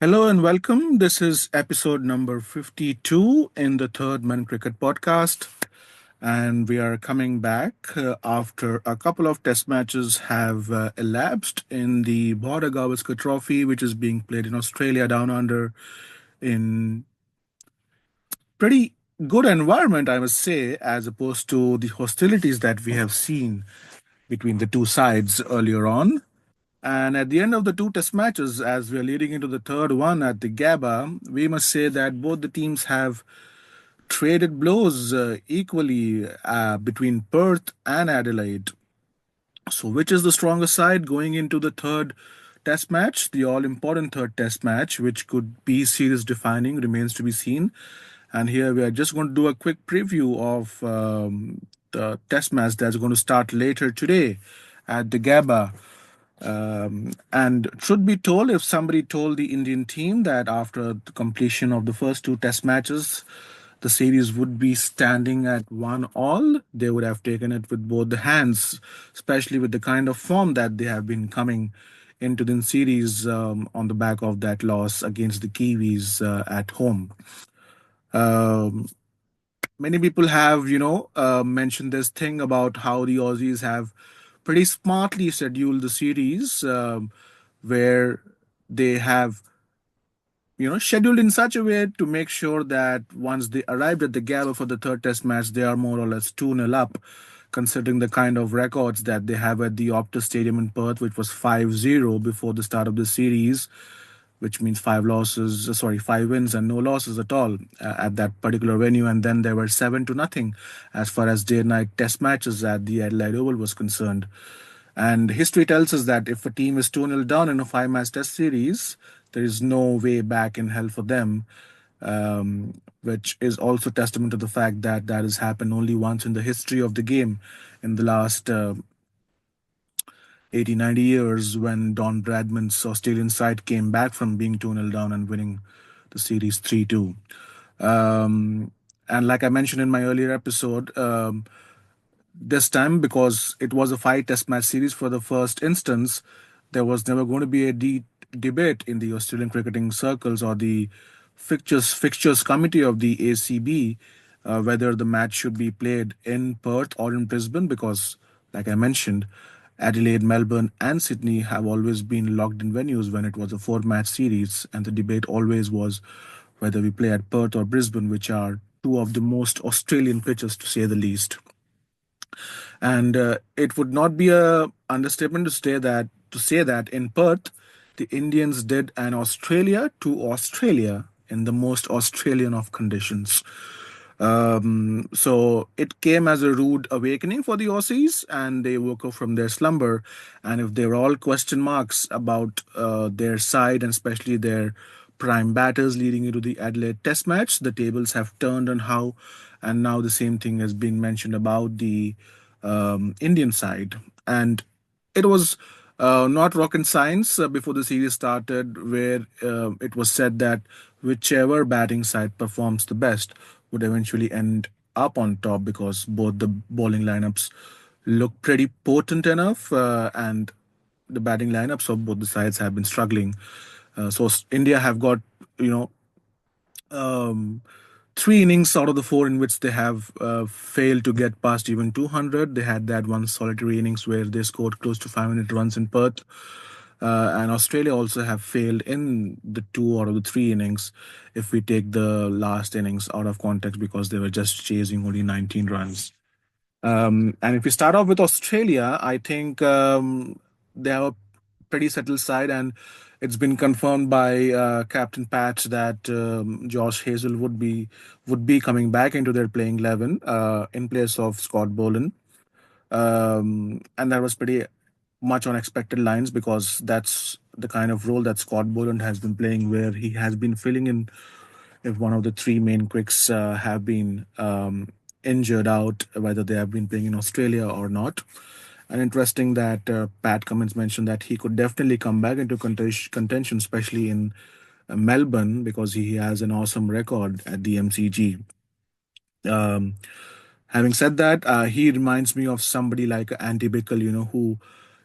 Hello and welcome. This is episode number 52 in the third Men Cricket podcast. And we are coming back after a couple of test matches have elapsed in the Border Gavaskar Trophy, which is being played in Australia down under in pretty good environment, I must say, as opposed to the hostilities that we have seen between the two sides earlier on. And at the end of the two test matches, as we are leading into the third one at the Gabba, we must say that both the teams have traded blows equally between Perth and Adelaide. So, which is the stronger side going into the third test match, the all important third test match, which could be series defining, remains to be seen. And here we are just going to do a quick preview of the test match that's going to start later today at the Gabba. And truth be told, if somebody told the Indian team that after the completion of the first two test matches, the series would be standing at 1-all, they would have taken it with both the hands, especially with the kind of form that they have been coming into the series on the back of that loss against the Kiwis at home. Um, Many people have, mentioned this thing about how the Aussies have pretty smartly scheduled the series, where they have, scheduled in such a way to make sure that once they arrived at the Gabba for the third test match, they are more or less 2-0 up, considering the kind of records that they have at the Optus Stadium in Perth, which was 5-0 before the start of the series, which means five wins and no losses at all at that particular venue. And then there were 7-0 as far as day and night test matches at the Adelaide Oval was concerned. And history tells us that if a team is 2-0 down in a five-match test series, there is no way back in hell for them, which is also testament to the fact that that has happened only once in the history of the game in the last 80, 90 years when Don Bradman's Australian side came back from being 2-0 down and winning the series 3-2. And like I mentioned in my earlier episode, this time, because it was a five test match series for the first instance, there was never going to be a debate in the Australian cricketing circles or the fixtures committee of the ACB whether the match should be played in Perth or in Brisbane, because, like I mentioned, Adelaide, Melbourne, and Sydney have always been locked in venues when it was a four-match series, and the debate always was whether we play at Perth or Brisbane, which are two of the most Australian pitches, to say the least. And it would not be a understatement to say that in Perth, the Indians did an Australia to Australia in the most Australian of conditions. So it came as a rude awakening for the Aussies, and they woke up from their slumber. And if there were all question marks about their side, and especially their prime batters leading into the Adelaide Test match, the tables have turned on how, and now the same thing has been mentioned about the Indian side. And it was not rocket science before the series started, where it was said that whichever batting side performs the best would eventually end up on top, because both the bowling lineups look pretty potent enough, and the batting lineups of both the sides have been struggling. India have got, you know, um, three innings out of the four in which they have failed to get past even 200. They had that one solitary innings where they scored close to 500 runs in Perth. And Australia also have failed in the two out of the three innings, if we take the last innings out of context, because they were just chasing only 19 runs. And if we start off with Australia, I think they have a pretty settled side, and it's been confirmed by Captain Pat that Josh Hazel would be coming back into their playing 11 in place of Scott Boland, and that was pretty much on expected lines, because that's the kind of role that Scott Boland has been playing, where he has been filling in if one of the three main quicks have been injured out, whether they have been playing in Australia or not. And interesting that Pat Cummins mentioned that he could definitely come back into contention, especially in Melbourne, because he has an awesome record at the MCG. Um, Having said that, he reminds me of somebody like Andy Bickle, who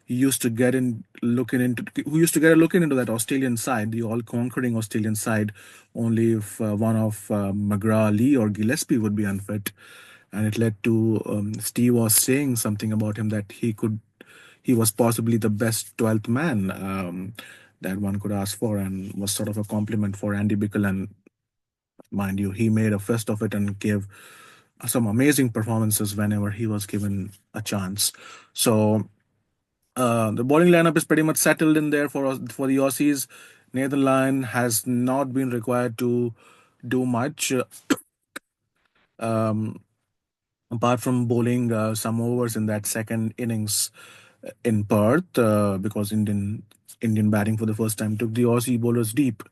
used to get in who used to get a looking into that Australian side, the all-conquering Australian side, only if one of McGrath, Lee, or Gillespie would be unfit, and it led to Steve was saying something about him that he was possibly the best 12th man that one could ask for, and was sort of a compliment for Andy Bickle. And mind you, he made a fist of it and gave some amazing performances whenever he was given a chance. So the bowling lineup is pretty much settled in there for the Aussies. Nathan Lyon has not been required to do much apart from bowling some overs in that second innings in Perth because Indian batting for the first time took the Aussie bowlers deep.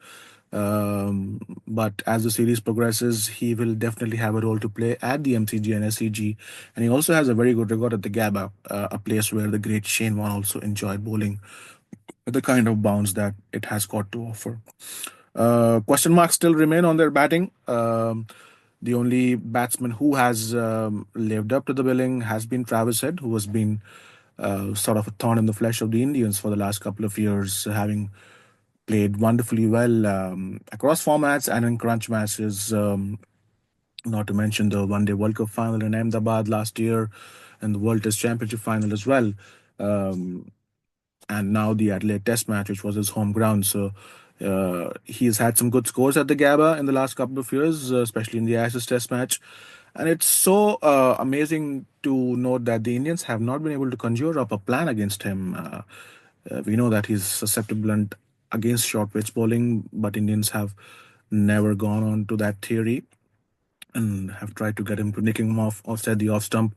But as the series progresses, he will definitely have a role to play at the MCG and SCG, and he also has a very good record at the Gabba, a place where the great Shane Warne also enjoyed bowling with the kind of bounce that it has got to offer. Question marks still remain on their batting. The only batsman who has lived up to the billing has been Travis Head, who has been sort of a thorn in the flesh of the Indians for the last couple of years, having played wonderfully well across formats and in crunch matches. Not to mention the One Day World Cup final in Ahmedabad last year and the World Test Championship final as well. Um, and now the Adelaide Test match, which was his home ground. So he's had some good scores at the Gabba in the last couple of years, especially in the Ashes Test match. And it's so amazing to note that the Indians have not been able to conjure up a plan against him. We know that he's susceptible and against short pitch bowling, but Indians have never gone on to that theory and have tried to get him to nicking him offside the off stump.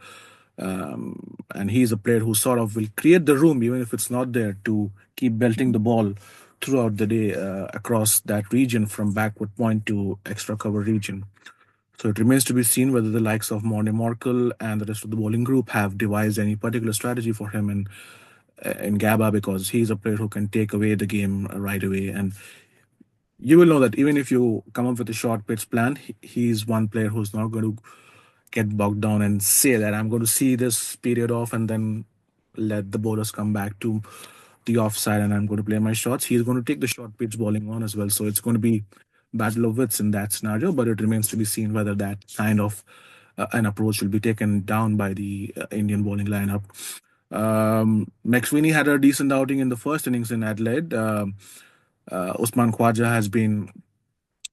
And he's a player who sort of will create the room, even if it's not there, to keep belting the ball throughout the day across that region from backward point to extra cover region. So it remains to be seen whether the likes of Morne Morkel and the rest of the bowling group have devised any particular strategy for him in Gabba, because he's a player who can take away the game right away. And you will know that even if you come up with a short pitch plan, he's one player who's not going to get bogged down and say that I'm going to see this period off and then let the bowlers come back to the offside and I'm going to play my shots. He's going to take the short pitch bowling on as well. So it's going to be battle of wits in that scenario, but it remains to be seen whether that kind of an approach will be taken down by the Indian bowling lineup. McSweeney had a decent outing in the first innings in Adelaide. Usman Khwaja has been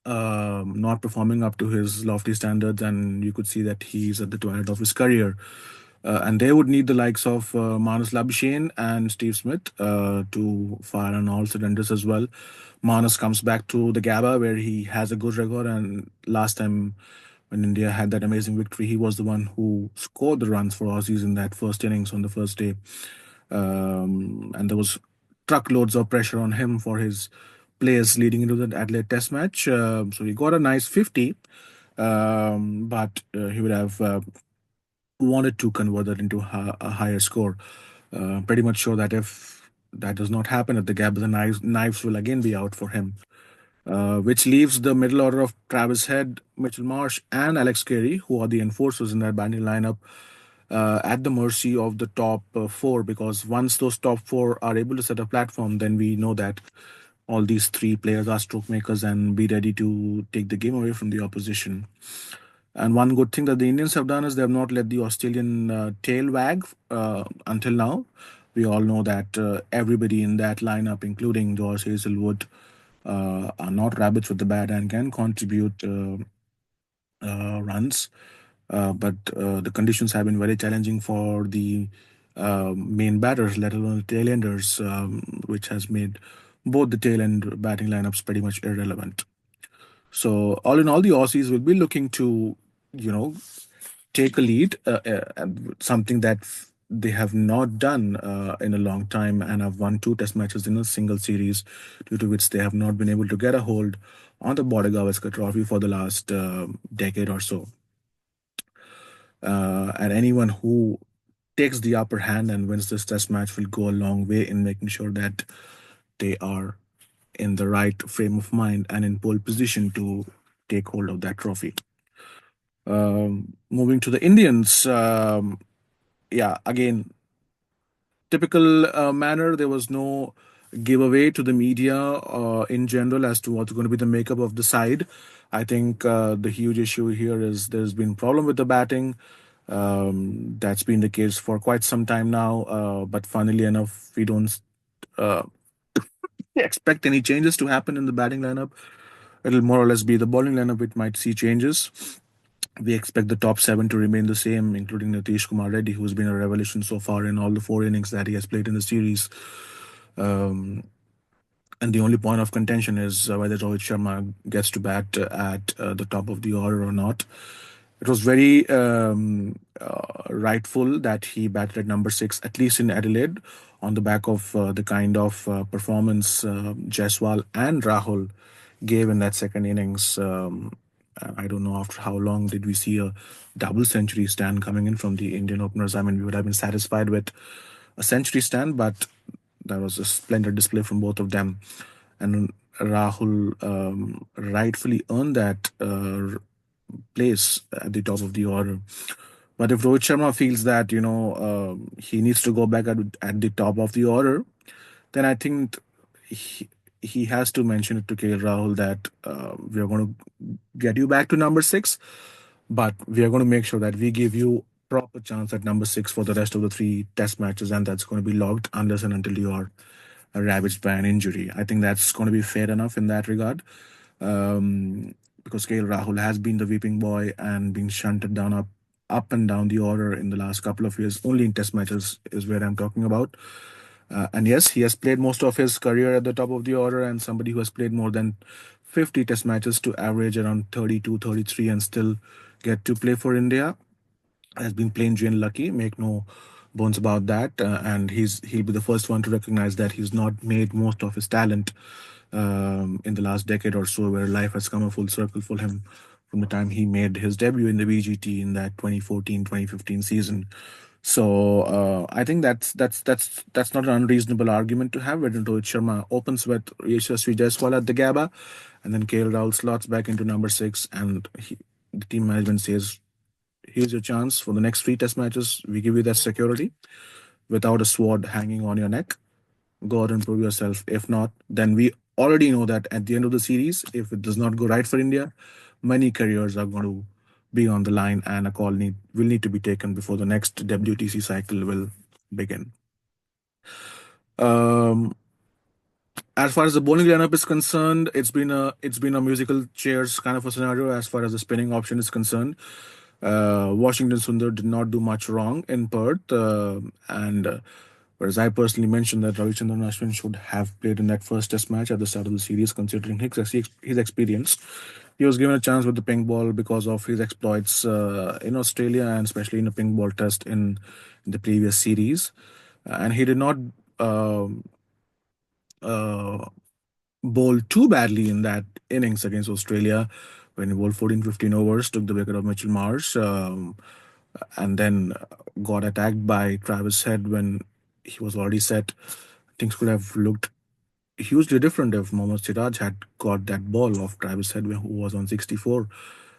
not performing up to his lofty standards, and you could see that he's at the twilight of his career. And they would need the likes of Manus Labuschagne and Steve Smith to fire on all cylinders as well. Manus comes back to the Gabba where he has a good record, and last time when India had that amazing victory, he was the one who scored the runs for Aussies in that first innings on the first day. And there was truckloads of pressure on him for his plays leading into the Adelaide Test match. So he got a nice 50, but he would have wanted to convert that into a higher score. Pretty much sure that if that does not happen at the Gap, the knives will again be out for him. Which leaves the middle order of Travis Head, Mitchell Marsh, and Alex Carey, who are the enforcers in that batting lineup, at the mercy of the top four. Because once those top four are able to set a platform, then we know that all these three players are stroke makers and be ready to take the game away from the opposition. And one good thing that the Indians have done is they have not let the Australian tail wag until now. We all know that everybody in that lineup, including George Hazelwood, are not rabbits with the bat and can contribute runs. But the conditions have been very challenging for the main batters, let alone the tail enders, which has made both the tail end batting lineups pretty much irrelevant. So, all in all, the Aussies will be looking to, you know, take a lead, and something that they have not done in a long time, and have won two test matches in a single series, due to which they have not been able to get a hold on the Border Gavaskar Trophy for the last decade or so. And anyone who takes the upper hand and wins this test match will go a long way in making sure that they are in the right frame of mind and in pole position to take hold of that trophy. Moving to the Indians, yeah, again, typical manner. There was no giveaway to the media in general as to what's going to be the makeup of the side. I think the huge issue here is there's been problem with the batting. That's been the case for quite some time now. But funnily enough, we don't uh, expect any changes to happen in the batting lineup. It'll more or less be the bowling lineup. It might see changes. We expect the top seven to remain the same, including Nitish Kumar Reddy, who's been a revelation so far in all the four innings that he has played in the series. Um, and the only point of contention is whether Rohit Sharma gets to bat at the top of the order or not. It was very rightful that he batted at number six, at least in Adelaide, on the back of the kind of performance Jaiswal and Rahul gave in that second innings. I don't know after how long did we see a double century stand coming in from the Indian openers. I mean, we would have been satisfied with a century stand, but that was a splendid display from both of them. And Rahul rightfully earned that place at the top of the order. But if Rohit Sharma feels that he needs to go back at the top of the order, then I think he has to mention it to KL Rahul that we are going to get you back to number six, but we are going to make sure that we give you proper chance at number six for the rest of the three test matches, and that's going to be logged unless and until you are ravaged by an injury. I think that's going to be fair enough in that regard. Because KL Rahul has been the weeping boy and been shunted down up and down the order in the last couple of years. Only in test matches is where I'm talking about. And yes, he has played most of his career at the top of the order, and somebody who has played more than 50 test matches to average around 32, 33, and still get to play for India has been plain Jane lucky. Make no bones about that. And he'll be the first one to recognize that he's not made most of his talent in the last decade or so, where life has come a full circle for him from the time he made his debut in the BGT in that 2014-2015 season. So I think that's not an unreasonable argument to have. Where Rohit Sharma opens with Yashasvi Jaiswal at the Gabba, and then KL Rahul slots back into number six, and the team management says, "Here's your chance for the next three test matches. We give you that security without a sword hanging on your neck. Go out and prove yourself. If not, then we already know that at the end of the series, if it does not go right for India, many careers are going to be on the line, and a call will need to be taken before the next WTC cycle will begin." Um, as far as the bowling lineup is concerned, it's been a musical chairs kind of a scenario as far as the spinning option is concerned. Washington Sundar did not do much wrong in Perth, and whereas I personally mentioned that Ravichandran Ashwin should have played in that first Test match at the start of the series, considering his experience. He was given a chance with the pink ball because of his exploits in Australia and especially in a pink ball test in the previous series, and he did not. um uh, Bowl too badly in that innings against Australia when he bowled 14, 15 overs, took the wicket of Mitchell Marsh, and then got attacked by Travis Head when he was already set. Things could have looked hugely different if Mohammad Siraj had got that ball of Travis Head who was on 64.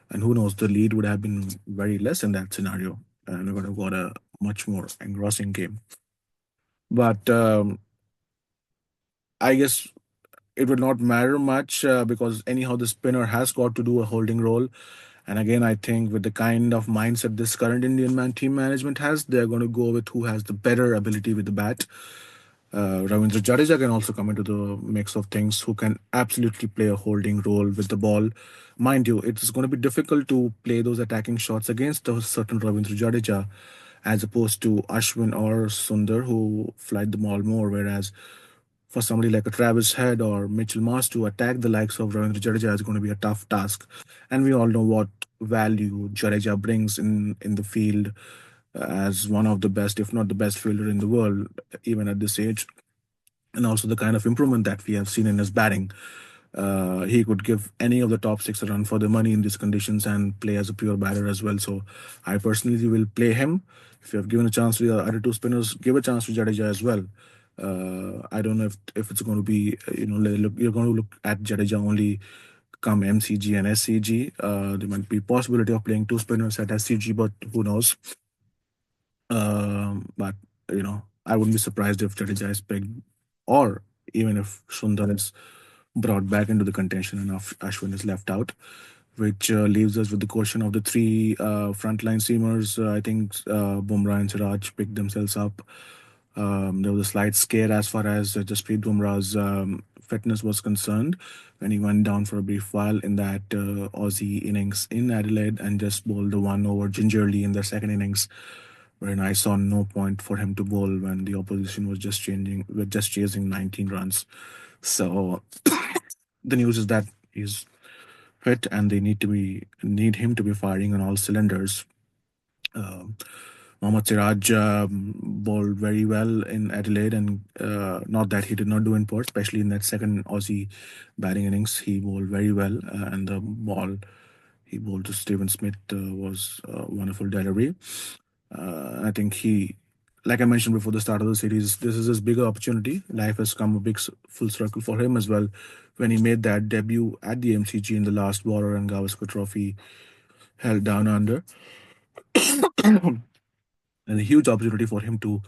And who knows, the lead would have been very less in that scenario. And we would have got a much more engrossing game. But I guess it would not matter much because anyhow the spinner has got to do a holding role. And again, I think with the kind of mindset this current Indian team management has, they're going to go with who has the better ability with the bat. Ravindra Jadeja can also come into the mix of things, who can absolutely play a holding role with the ball. Mind you, it's going to be difficult to play those attacking shots against a certain Ravindra Jadeja as opposed to Ashwin or Sundar, who flight the ball more. Whereas for somebody like a Travis Head or Mitchell Marsh to attack the likes of Ravindra Jadeja is going to be a tough task. And we all know what value Jadeja brings in the field as one of the best, if not the best fielder in the world, even at this age. And also the kind of improvement that we have seen in his batting. He could give any of the top six a run for the money in these conditions and play as a pure batter as well. So I personally will play him. If you have given a chance to the other two spinners, give a chance to Jadeja as well. I don't know if it's going to be you're going to look at Jadeja only come MCG and SCG. There might be possibility of playing two spinners at SCG, but who knows? But I wouldn't be surprised if Jadeja is picked, or even if Sundar is brought back into the contention and Ashwin is left out, which leaves us with the question of the three frontline seamers. I think Bumrah and Siraj picked themselves up. There was a slight scare as far as Jasprit Bumrah's fitness was concerned when he went down for a brief while in that Aussie innings in Adelaide and just bowled the one over gingerly in the second innings, wherein I saw no point for him to bowl when the opposition was just chasing 19 runs. So the news is that he's fit and they need him to be firing on all cylinders. Um, Mohammad Siraj bowled very well in Adelaide, and not that he did not do in Perth, especially in that second Aussie batting innings. He bowled very well, and the ball he bowled to Stephen Smith was a wonderful delivery. I think like I mentioned before the start of the series, this is his bigger opportunity. Life has come a big full circle for him as well when he made that debut at the MCG in the last Border and Gavaskar Trophy held down under. And a huge opportunity for him to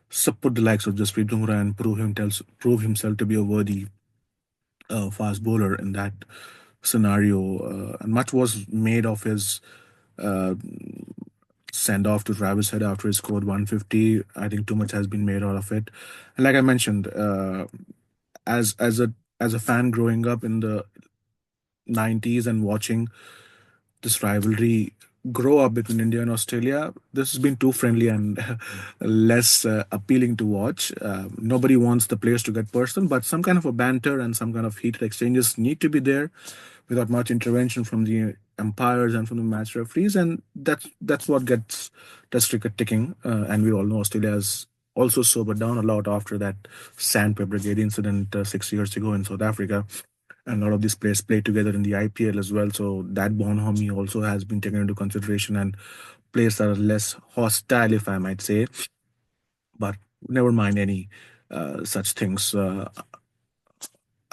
support the likes of Jasprit Bumrah and prove himself to be a worthy fast bowler in that scenario. And much was made of his uh, send off to Travis Head after he scored 150. I think too much has been made out of it. And like I mentioned, as a fan growing up in the 90s and watching this rivalry grow up between India and Australia, this has been too friendly and less appealing to watch. Nobody wants the players to get personal, but some kind of a banter and some kind of heated exchanges need to be there without much intervention from the umpires and from the match referees, and that's what gets Test cricket ticking. And we all know Australia has also sobered down a lot after that Sandpaper Brigade incident 6 years ago in South Africa, and a lot of these players play together in the IPL as well. So that bonhomie also has been taken into consideration, and players are less hostile, if I might say. But never mind any such things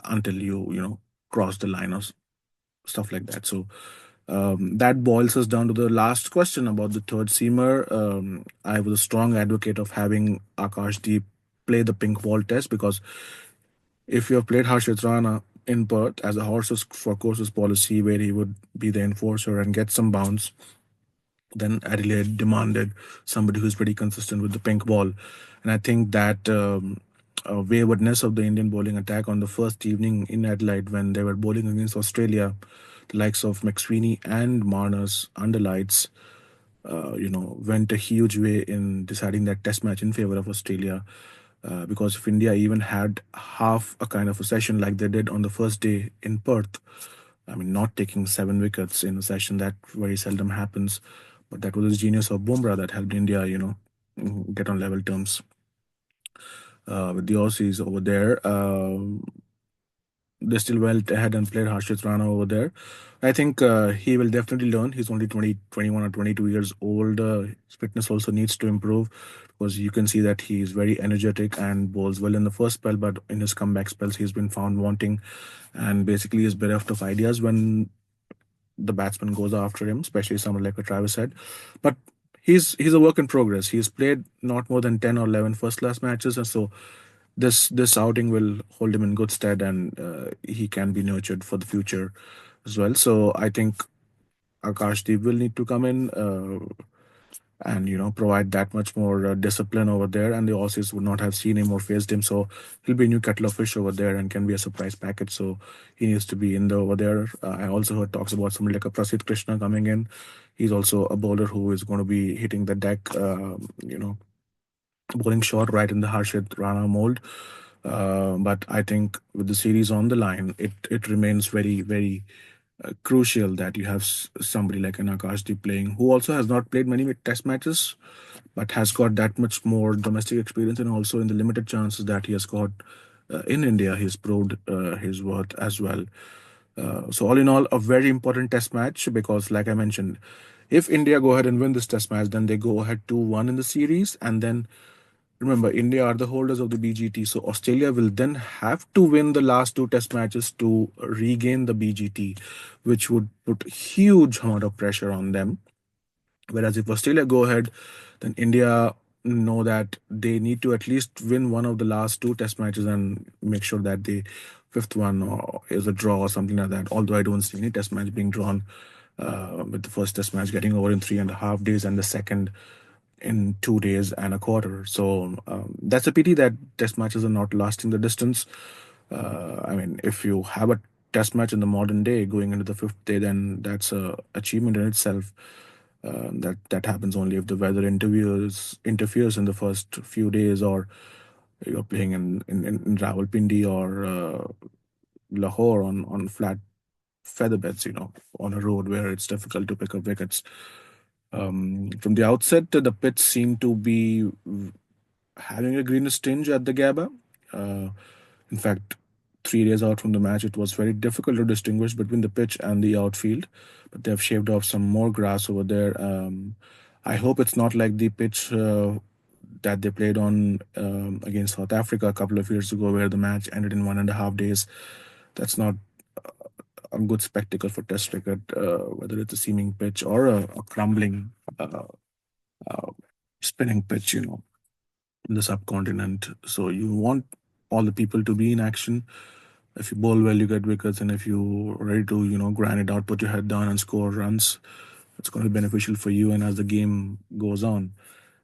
until you cross the line or stuff like that. So that boils us down to the last question about the third seamer. I was a strong advocate of having Akashdeep play the pink ball test because if you have played Harshit Rana in Perth as a horses for courses policy where he would be the enforcer and get some bounce, then Adelaide demanded somebody who's pretty consistent with the pink ball. And I think that waywardness of the Indian bowling attack on the first evening in Adelaide when they were bowling against Australia, the likes of McSweeney and Marners under lights, went a huge way in deciding that test match in favor of Australia. Because if India even had half a kind of a session like they did on the first day in Perth, I mean, not taking 7 wickets in a session that very seldom happens, but that was the genius of Bumrah that helped India, get on level terms with the Aussies over there. They still went ahead and played Harshit Rana over there. I think he will definitely learn. He's only 20, 21 or 22 years old. His fitness also needs to improve because you can see that he is very energetic and bowls well in the first spell, but in his comeback spells, he's been found wanting and basically is bereft of ideas when the batsman goes after him, especially someone like a Travis Head. But he's a work in progress. He's played not more than 10 or 11 first class matches, and so this outing will hold him in good stead, and he can be nurtured for the future as well. So I think Akashdeep will need to come in and provide that much more discipline over there, and the Aussies would not have seen him or faced him, so he'll be a new kettle of fish over there and can be a surprise package. So he needs to be in the over there. I also heard talks about somebody like a Prasidh Krishna coming in. He's also a bowler who is going to be hitting the deck, bowling short right in the Harshit Rana mold. But I think with the series on the line, it remains very, very crucial that you have somebody like an Akashdeep playing, who also has not played many test matches, but has got that much more domestic experience, and also in the limited chances that he has got in India, he's proved his worth as well. So all in all, a very important test match because, like I mentioned, if India go ahead and win this test match, then they go ahead 2-1 in the series, and then remember, India are the holders of the BGT, so Australia will then have to win the last two test matches to regain the BGT, which would put huge amount of pressure on them. Whereas if Australia go ahead, then India know that they need to at least win one of the last two test matches and make sure that the fifth one is a draw or something like that. Although I don't see any test match being drawn, with the first test match getting over in 3.5 days and the second in 2 days and a quarter. So that's a pity that test matches are not lasting the distance. I mean, if you have a test match in the modern day going into the fifth day, then that's a achievement in itself. That happens only if the weather interferes in the first few days, or you're playing in Rawalpindi or Lahore on flat feather beds, on a road where it's difficult to pick up wickets. From the outset, the pitch seemed to be having a greenish tinge at the Gabba. Uh, in fact, 3 days out from the match, it was very difficult to distinguish between the pitch and the outfield. But they've shaved off some more grass over there. I hope it's not like the pitch that they played on against South Africa a couple of years ago, where the match ended in 1.5 days. That's not a good spectacle for Test cricket, whether it's a seaming pitch or a crumbling, uh, spinning pitch, in the subcontinent. So you want all the people to be in action. If you bowl well, you get wickets, and if you're ready to, grind it out, put your head down and score runs, it's going to be beneficial for you. And as the game goes on,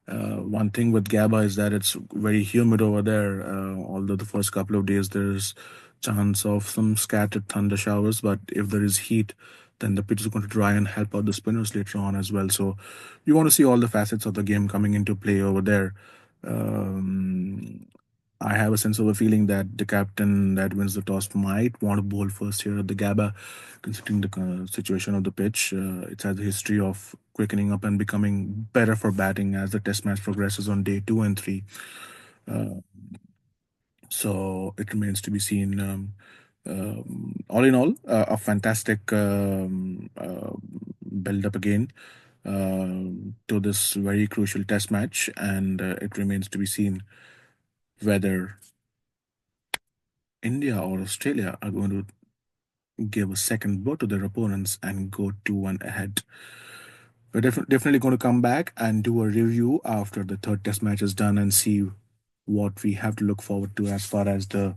one thing with Gabba is that it's very humid over there. Although the first couple of days there's chance of some scattered thunder showers, but if there is heat, then the pitch is going to dry and help out the spinners later on as well. So you want to see all the facets of the game coming into play over there. Um, I have a sense of a feeling that the captain that wins the toss might want to bowl first here at the Gabba, considering the situation of the pitch. It has a history of quickening up and becoming better for batting as the test match progresses on day two and three. Uh, so it remains to be seen. All in all, a fantastic build up again to this very crucial test match, and it remains to be seen whether India or Australia are going to give a second blow to their opponents and go 2-1 ahead. We're definitely going to come back and do a review after the third test match is done and see what we have to look forward to as far as the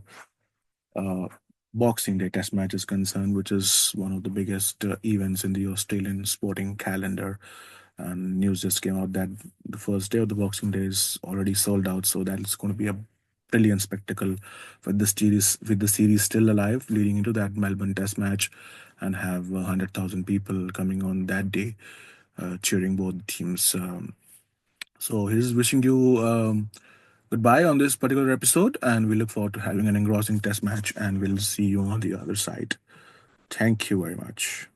uh, Boxing Day Test match is concerned, which is one of the biggest events in the Australian sporting calendar. And news just came out that the first day of the Boxing Day is already sold out, so that's going to be a brilliant spectacle with the series still alive, leading into that Melbourne Test match, and have 100,000 people coming on that day, cheering both teams. So here's wishing you goodbye on this particular episode, and we look forward to having an engrossing test match, and we'll see you on the other side. Thank you very much.